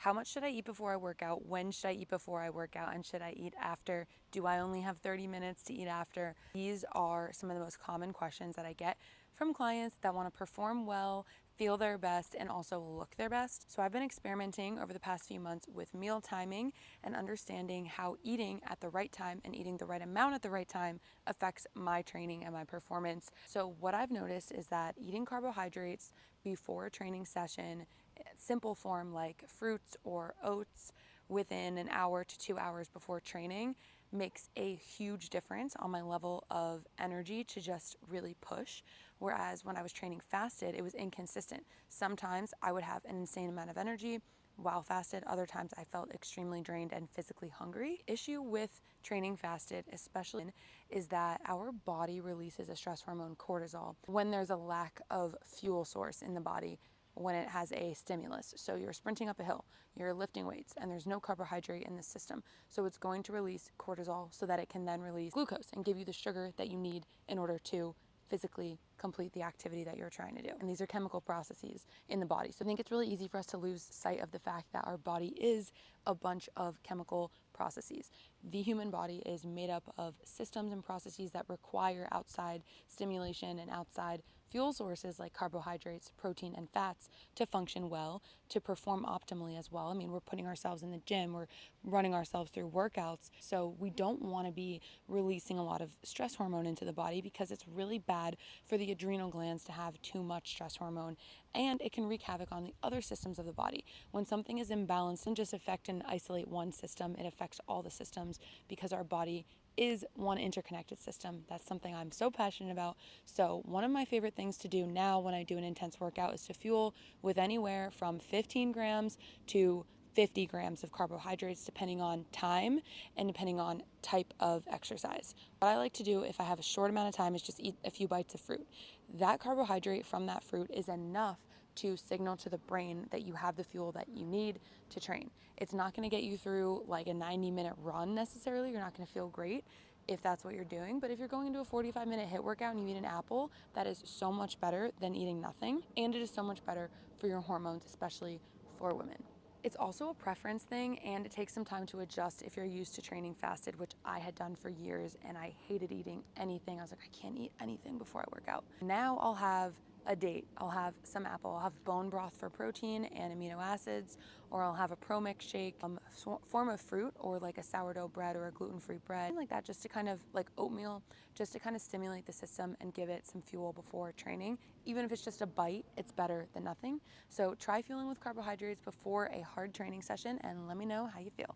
How much should I eat before I work out? When should I eat before I work out? And should I eat after? Do I only have 30 minutes to eat after? These are some of the most common questions that I get from clients that want to perform well, feel their best, and also look their best. So I've been experimenting over the past few months with meal timing and understanding how eating at the right time and eating the right amount at the right time affects my training and my performance. So what I've noticed is that eating carbohydrates before a training session, simple form like fruits or oats, within an hour to 2 hours before training makes a huge difference on my level of energy to just really push. Whereas when I was training fasted, it was inconsistent. Sometimes I would have an insane amount of energy while fasted. Other times I felt extremely drained and physically hungry. Issue with training fasted, especially, is that our body releases a stress hormone, cortisol, when there's a lack of fuel source in the body, when it has a stimulus. So you're sprinting up a hill, you're lifting weights, and there's no carbohydrate in the system. So it's going to release cortisol so that it can then release glucose and give you the sugar that you need in order to physically complete the activity that you're trying to do. And these are chemical processes in the body. So I think it's really easy for us to lose sight of the fact that our body is a bunch of chemical processes. The human body is made up of systems and processes that require outside stimulation and outside fuel sources like carbohydrates, protein, and fats to function well, to perform optimally as well. I mean, we're putting ourselves in the gym, we're running ourselves through workouts. So we don't want to be releasing a lot of stress hormone into the body because it's really bad for the adrenal glands to have too much stress hormone, and it can wreak havoc on the other systems of the body. When something is imbalanced, it doesn't just affect and isolate one system, it affects all the systems because our body is one interconnected system. That's something I'm so passionate about. So one of my favorite things to do now when I do an intense workout is to fuel with anywhere from 15 grams to 50 grams of carbohydrates, depending on time and depending on type of exercise. What I like to do if I have a short amount of time is just eat a few bites of fruit. That carbohydrate from that fruit is enough to signal to the brain that you have the fuel that you need to train. It's not going to get you through like a 90-minute run necessarily. You're not going to feel great if that's what you're doing. But if you're going into a 45-minute HIIT workout and you eat an apple, that is so much better than eating nothing. And it is so much better for your hormones, especially for women. It's also a preference thing, and it takes some time to adjust if you're used to training fasted, which I had done for years, and I hated eating anything. I was like, I can't eat anything before I work out. Now I'll have a date. I'll have some apple. I'll have bone broth for protein and amino acids, or I'll have a pro mix shake, form of fruit, or like a sourdough bread or a gluten-free bread, like that, just to kind of like oatmeal, just to kind of stimulate the system and give it some fuel before training. Even if it's just a bite, it's better than nothing. So try fueling with carbohydrates before a hard training session and let me know how you feel.